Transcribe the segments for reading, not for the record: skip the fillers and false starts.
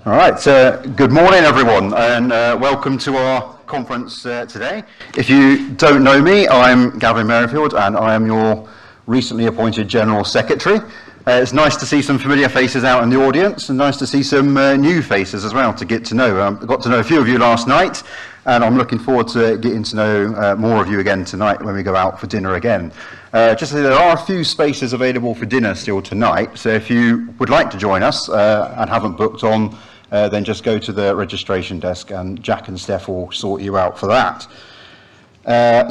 All right, good morning everyone, and welcome to our conference today. If you don't know me, I'm Gavin Merrifield, and I am your recently appointed General Secretary. It's nice to see some familiar faces out in the audience, and nice to see some new faces as well to get to know. I got to know a few of you last night, and I'm looking forward to getting to know more of you again tonight when we go out for dinner again. Just so there are a few spaces available for dinner still tonight, so if you would like to join us and haven't booked on, then just go to the registration desk and Jack and Steph will sort you out for that.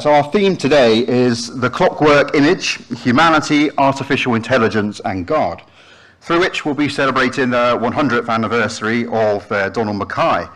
So our theme today is the Clockwork image, humanity, artificial intelligence and God, through which we'll be celebrating the 100th anniversary of Donald MacKay.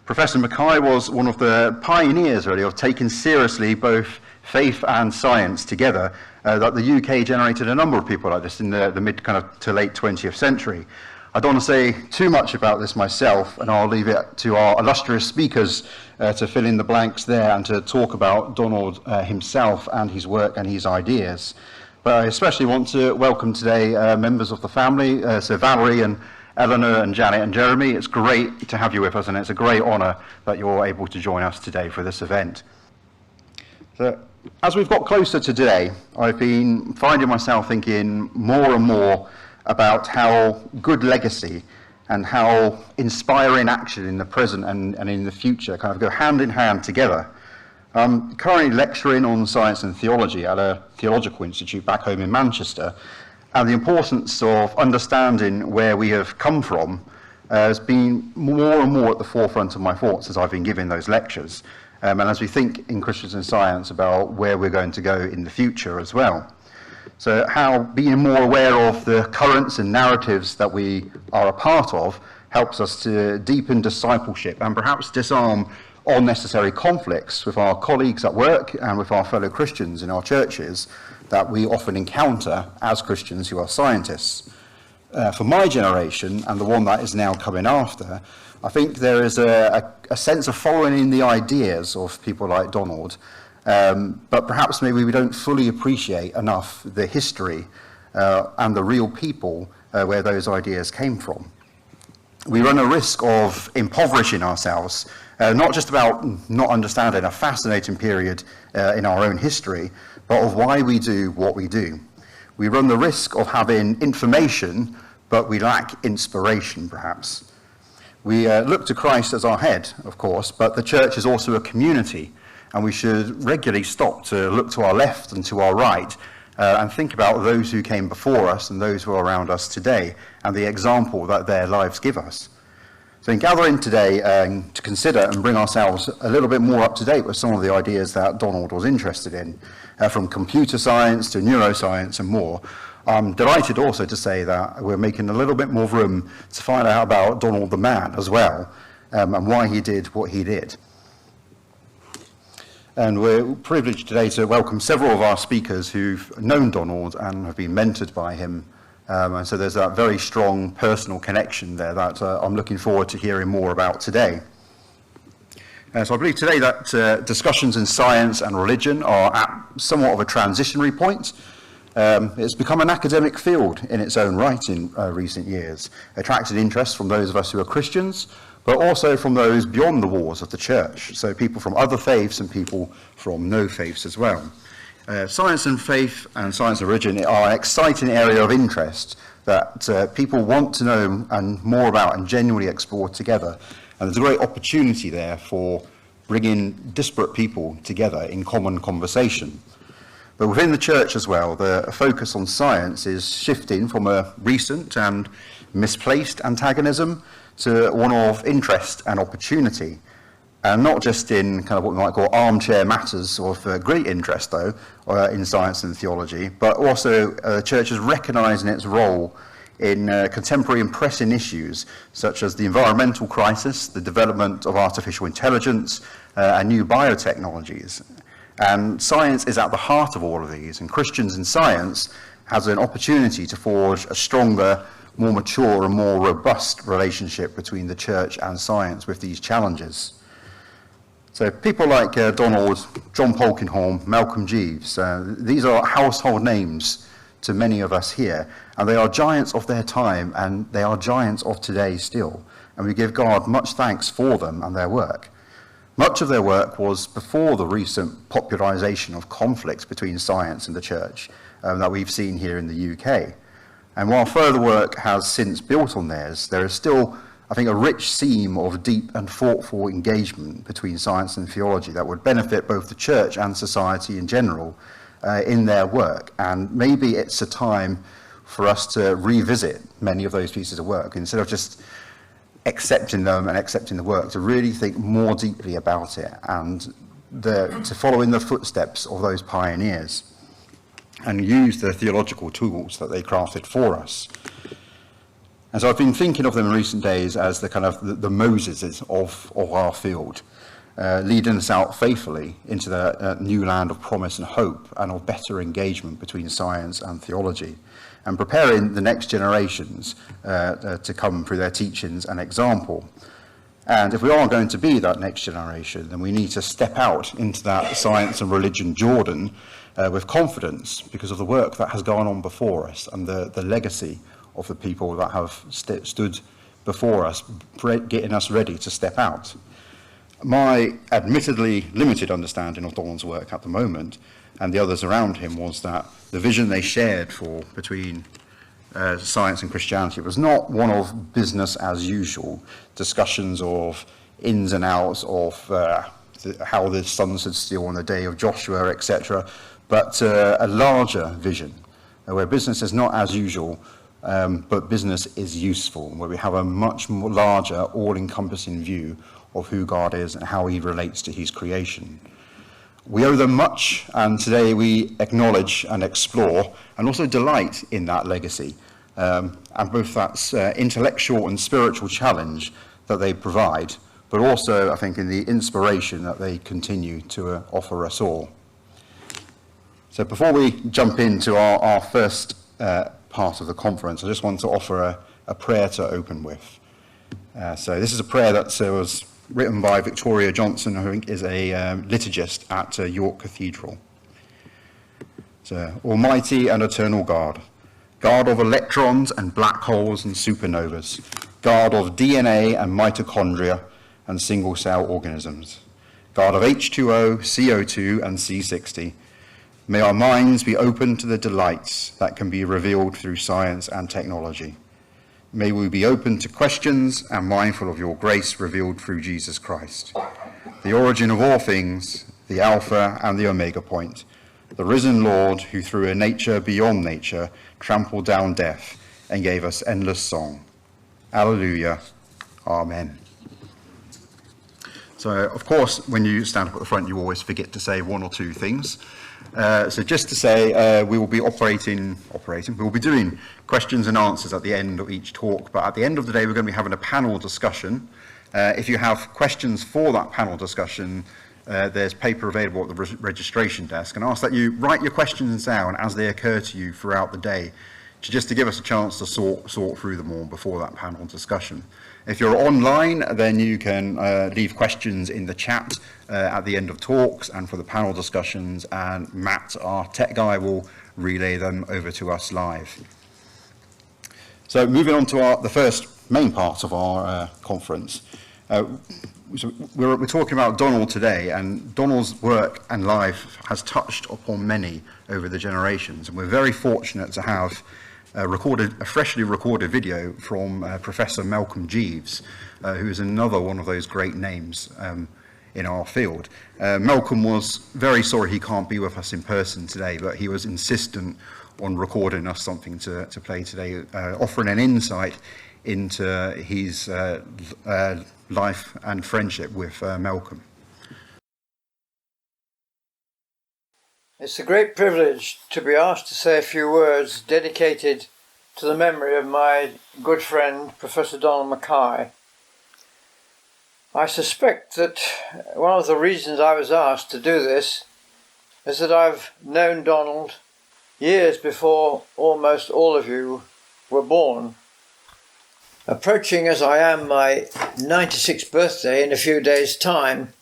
Professor MacKay was one of the pioneers really of taking seriously both faith and science together. That the UK generated a number of people like this in the mid to late 20th century. I don't want to say too much about this myself, and I'll leave it to our illustrious speakers to fill in the blanks there and to talk about Donald himself and his work and his ideas. But I especially want to welcome today members of the family, so Valerie and Eleanor and Janet and Jeremy. It's great to have you with us, and it's a great honour that you're able to join us today for this event. So, as we've got closer to today, I've been finding myself thinking more and more about how good legacy and how inspiring action in the present and in the future kind of go hand in hand together. I'm currently lecturing on science and theology at a theological institute back home in Manchester, and the importance of understanding where we have come from has been more and more at the forefront of my thoughts as I've been giving those lectures, and as we think in Christians in Science about where we're going to go in the future as well. So how being more aware of the currents and narratives that we are a part of helps us to deepen discipleship and perhaps disarm unnecessary conflicts with our colleagues at work and with our fellow Christians in our churches that we often encounter as Christians who are scientists. For my generation and the one that is now coming after, I think there is a sense of following in the ideas of people like Donald, but perhaps maybe we don't fully appreciate enough the history and the real people where those ideas came from. We run a risk of impoverishing ourselves, not just about not understanding a fascinating period in our own history, but of why we do what we do. We run the risk of having information, but we lack inspiration, perhaps. We look to Christ as our head, of course, but the church is also a community, and we should regularly stop to look to our left and to our right and think about those who came before us and those who are around us today and the example that their lives give us. So in gathering today to consider and bring ourselves a little bit more up to date with some of the ideas that Donald was interested in, from computer science to neuroscience and more, I'm delighted also to say that we're making a little bit more room to find out about Donald the man as well, and why he did what he did. And we're privileged today to welcome several of our speakers who've known Donald and have been mentored by him. And so there's that very strong personal connection there that I'm looking forward to hearing more about today. So I believe today that discussions in science and religion are at somewhat of a transitionary point. It's become an academic field in its own right in recent years, attracted interest from those of us who are Christians, but also from those beyond the walls of the church, so people from other faiths and people from no faiths as well. Science and faith and science and religion are an exciting area of interest that people want to know and more about and genuinely explore together. And there's a great opportunity there for bringing disparate people together in common conversation. But within the church as well, the focus on science is shifting from a recent and misplaced antagonism to one of interest and opportunity. And not just in kind of what we might call armchair matters of great interest, though, in science and theology, but also the church is recognising its role in contemporary and pressing issues such as the environmental crisis, the development of artificial intelligence, and new biotechnologies. And science is at the heart of all of these, and Christians in Science has an opportunity to forge a stronger, more mature and more robust relationship between the church and science with these challenges. So people like Donald, John Polkinghorne, Malcom Jeeves, these are household names to many of us here, and they are giants of their time and they are giants of today still. and we give God much thanks for them and their work. Much of their work was before the recent popularisation of conflicts between science and the church that we've seen here in the UK. And while further work has since built on theirs, there is still, I think, a rich seam of deep and thoughtful engagement between science and theology that would benefit both the church and society in general in their work. And maybe it's a time for us to revisit many of those pieces of work instead of just accepting them and accepting the work, to really think more deeply about it and to follow in the footsteps of those pioneers and use the theological tools that they crafted for us. And so I've been thinking of them in recent days as the kind of the Moseses of our field, leading us out faithfully into the new land of promise and hope and of better engagement between science and theology, and preparing the next generations to come through their teachings and example. And if we are going to be that next generation, then we need to step out into that science and religion Jordan with confidence, because of the work that has gone on before us and the legacy of the people that have stood before us, getting us ready to step out. My admittedly limited understanding of Donald's work at the moment and the others around him was that the vision they shared for between science and Christianity was not one of business as usual, discussions of ins and outs of how the sun stood still on the day of Joshua, etc., but a larger vision where business is not as usual, but business is useful, where we have a much more larger, all-encompassing view of who God is and how he relates to his creation. We owe them much, and today we acknowledge and explore and also delight in that legacy, and both that intellectual and spiritual challenge that they provide, but also, I think, in the inspiration that they continue to offer us all. So before we jump into our first part of the conference, I just want to offer a prayer to open with. So this is a prayer that was written by Victoria Johnson, who I think is a liturgist at York Cathedral. So, Almighty and eternal God, God of electrons and black holes and supernovas, God of DNA and mitochondria and single-cell organisms, God of H2O, CO2 and C60, may our minds be open to the delights that can be revealed through science and technology. May we be open to questions and mindful of your grace revealed through Jesus Christ, the origin of all things, the Alpha and the Omega point, the risen Lord who through a nature beyond nature trampled down death and gave us endless song. Alleluia. Amen. So, of course, when you stand up at the front, you always forget to say one or two things. So just to say, we will be we will be doing questions and answers at the end of each talk, but at the end of the day, we're going to be having a panel discussion. If you have questions for that panel discussion, there's paper available at the registration desk, and ask that you write your questions down as they occur to you throughout the day, just to give us a chance to sort through them all before that panel discussion. If you're online, then you can leave questions in the chat at the end of talks and for the panel discussions, and Matt, our tech guy, will relay them over to us live. So moving on to the first main part of our conference. So we're talking about Donald today, and Donald's work and life has touched upon many over the generations, and we're very fortunate to have a freshly recorded video from Professor Malcom Jeeves, who is another one of those great names in our field. Malcolm was very sorry he can't be with us in person today, but he was insistent on recording us something to play today, offering an insight into his life and friendship with Malcolm. It's a great privilege to be asked to say a few words dedicated to the memory of my good friend, Professor Donald MacKay. I suspect that one of the reasons I was asked to do this is that I've known Donald years before almost all of you were born. Approaching as I am my 96th birthday in a few days' time,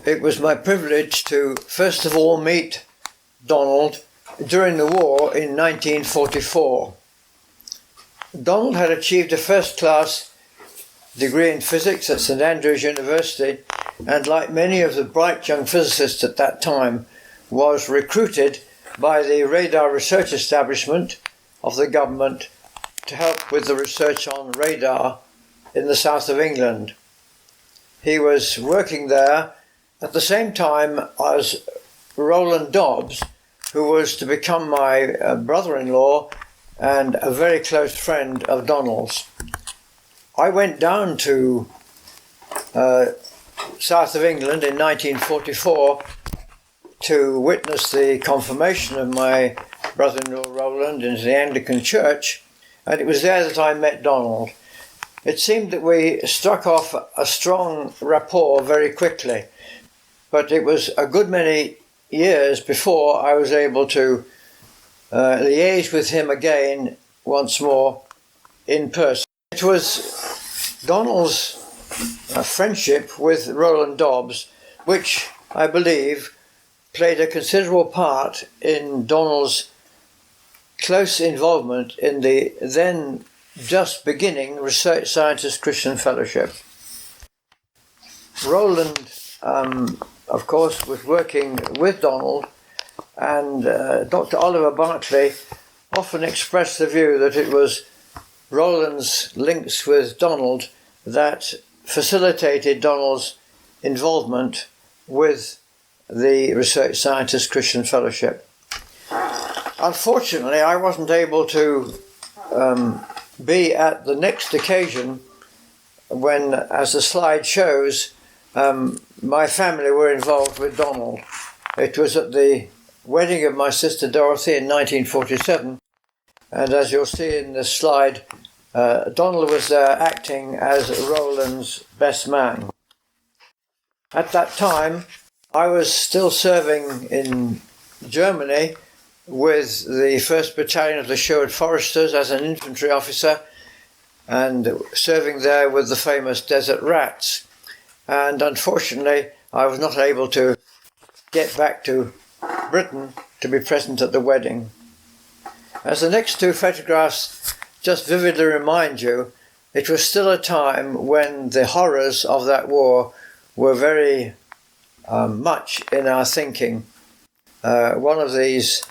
it was my privilege to first of all meet Donald during the war in 1944. Donald had achieved a first-class degree in physics at St Andrews University, and like many of the bright young physicists at that time, was recruited by the radar research establishment of the government to help with the research on radar in the south of England. He was working there at the same time as Roland Dobbs, who was to become my brother-in-law and a very close friend of Donald's. I went down to south of England in 1944 to witness the confirmation of my brother-in-law Roland into the Anglican Church, and it was there that I met Donald. It seemed that we struck off a strong rapport very quickly, but it was a good many years before I was able to liaise with him again once more in person. It was Donald's friendship with Roland Dobbs which I believe played a considerable part in Donald's close involvement in the then just beginning Research Scientist Christian Fellowship. Roland, of course, was working with Donald, and Dr. Oliver Barclay often expressed the view that it was Roland's links with Donald that facilitated Donald's involvement with the Research Scientist Christian Fellowship. Unfortunately, I wasn't able to be at the next occasion when, as the slide shows, my family were involved with Donald. It was at the wedding of my sister Dorothy in 1947, and as you'll see in the slide, Donald was there acting as Roland's best man. At that time, I was still serving in Germany with the 1st Battalion of the Sherwood Foresters as an infantry officer, and serving there with the famous Desert Rats. And unfortunately, I was not able to get back to Britain to be present at the wedding. As the next two photographs just vividly remind you, it was still a time when the horrors of that war were very much in our thinking. One of these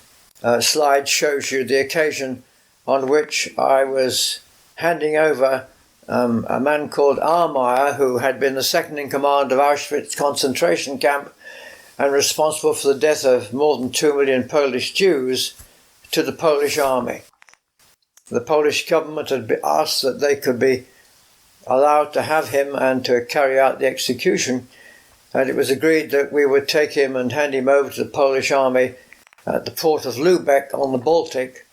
slides shows you the occasion on which I was handing over a man called Armeyer, who had been the second in command of Auschwitz concentration camp and responsible for the death of more than 2 million Polish Jews, to the Polish army. The Polish government had been asked that they could be allowed to have him and to carry out the execution, and it was agreed that we would take him and hand him over to the Polish army at the port of Lubeck on the Baltic,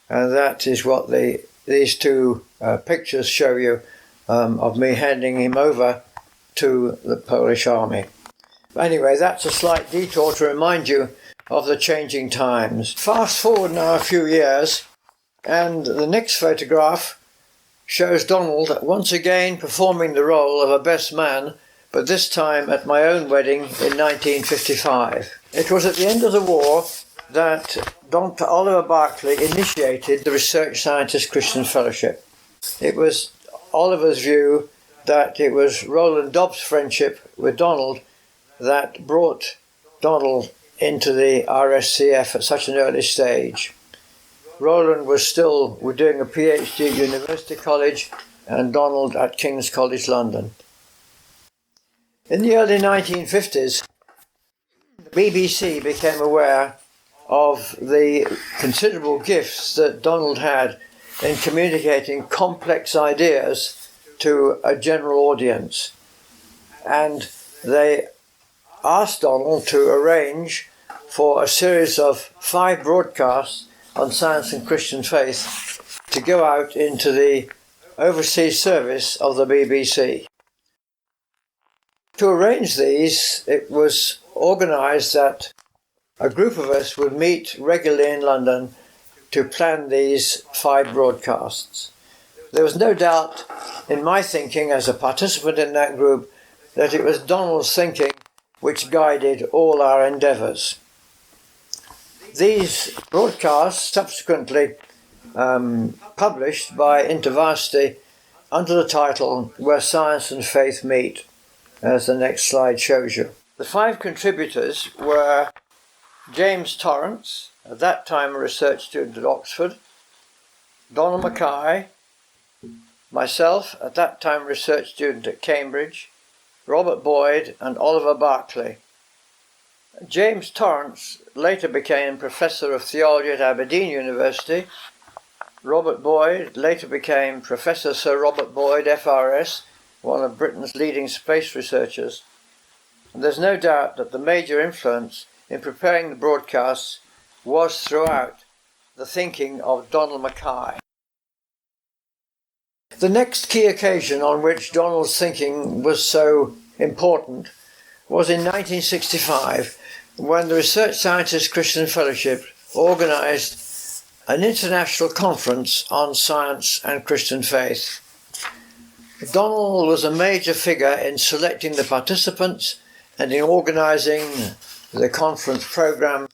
and that is what these two pictures show you of me handing him over to the Polish army. Anyway, that's a slight detour to remind you of the changing times. Fast forward now a few years, and the next photograph shows Donald once again performing the role of a best man, but this time at my own wedding in 1955. It was at the end of the war that Dr. Oliver Barclay initiated the Research Scientist Christian Fellowship. It was Oliver's view that it was Roland Dobbs' friendship with Donald that brought Donald into the RSCF at such an early stage. Roland was still doing a PhD at University College, and Donald at King's College London. In the early 1950s, the BBC became aware of the considerable gifts that Donald had in communicating complex ideas to a general audience, and they asked Donald to arrange for a series of 5 broadcasts on science and Christian faith to go out into the overseas service of the BBC. To arrange these, it was organised that a group of us would meet regularly in London to plan these 5 broadcasts. There was no doubt in my thinking as a participant in that group that it was Donald's thinking which guided all our endeavours. These broadcasts subsequently published by InterVarsity under the title Where Science and Faith Meet, as the next slide shows you. The 5 contributors were James Torrance, at that time a research student at Oxford, Donald MacKay, myself, at that time a research student at Cambridge, Robert Boyd and Oliver Barclay. James Torrance later became Professor of Theology at Aberdeen University. Robert Boyd later became Professor Sir Robert Boyd, FRS, one of Britain's leading space researchers. And there's no doubt that the major influence in preparing the broadcasts was throughout the thinking of Donald MacKay. The next key occasion on which Donald's thinking was so important was in 1965, when the Research Scientists Christian Fellowship organised an international conference on science and Christian faith. Donald was a major figure in selecting the participants and in organising the conference programme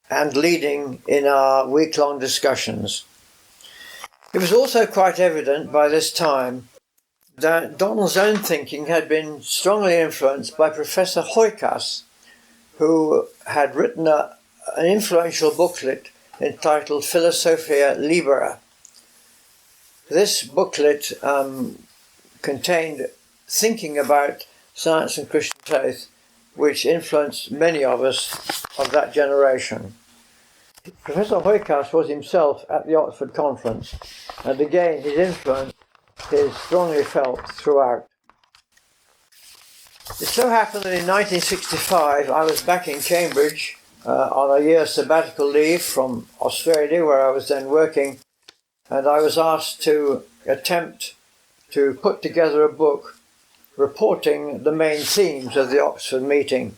and leading in our week-long discussions. It was also quite evident by this time that Donald's own thinking had been strongly influenced by Professor Hoykas, who had written an influential booklet entitled Philosophia Libera. This booklet contained thinking about science and Christian faith, which influenced many of us of that generation. Professor Hoykas was himself at the Oxford Conference, and again his influence is strongly felt throughout. It so happened that in 1965 I was back in Cambridge on a year's sabbatical leave from Australia, where I was then working, and I was asked to attempt to put together a book reporting the main themes of the Oxford meeting.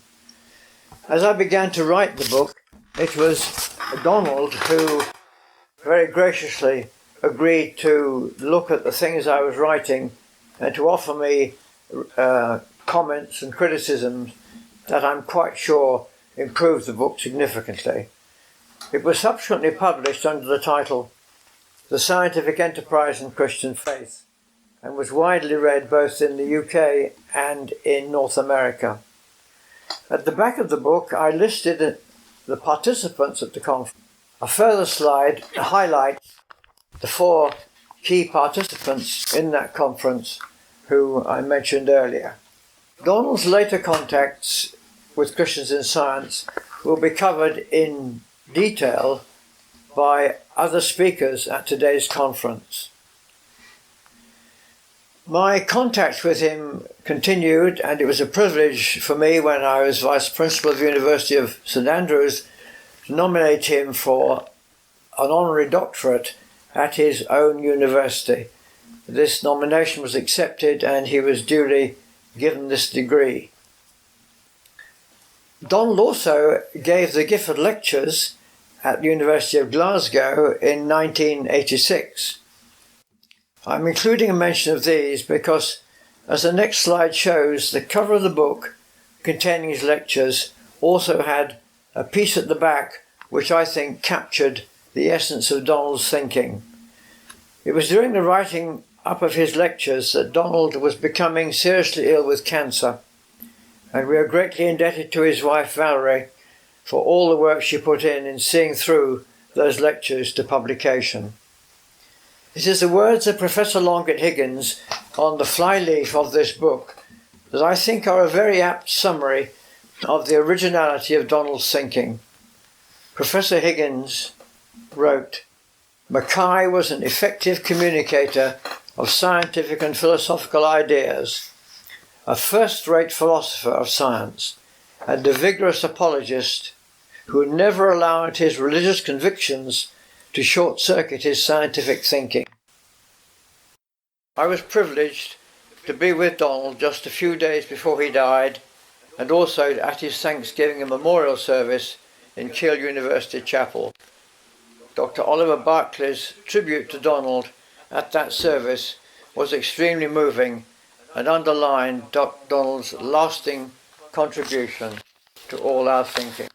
As I began to write the book, it was Donald who very graciously agreed to look at the things I was writing and to offer me comments and criticisms that I'm quite sure improved the book significantly. It was subsequently published under the title The Scientific Enterprise and Christian Faith, and was widely read both in the UK and in North America. At the back of the book I listed the participants at the conference. A further slide highlights the 4 key participants in that conference who I mentioned earlier. Donald's later contacts with Christians in Science will be covered in detail by other speakers at today's conference. My contacts with him continued, and it was a privilege for me when I was Vice Principal of the University of St Andrews to nominate him for an honorary doctorate at his own university. This nomination was accepted and he was duly given this degree. Donald also gave the Gifford Lectures at the University of Glasgow in 1986. I'm including a mention of these because, as the next slide shows, the cover of the book containing his lectures also had a piece at the back which I think captured the essence of Donald's thinking. It was during the writing up of his lectures that Donald was becoming seriously ill with cancer, and we are greatly indebted to his wife Valerie for all the work she put in seeing through those lectures to publication. It is the words of Professor Longett Higgins on the flyleaf of this book that I think are a very apt summary of the originality of Donald's thinking. Professor Higgins wrote, "Mackay was an effective communicator of scientific and philosophical ideas, a first-rate philosopher of science, and a vigorous apologist who never allowed his religious convictions to short-circuit his scientific thinking." I was privileged to be with Donald just a few days before he died, and also at his Thanksgiving and memorial service in Keele University Chapel. Dr. Oliver Barclay's tribute to Donald at that service was extremely moving and underlined Donald's lasting contribution to all our thinking.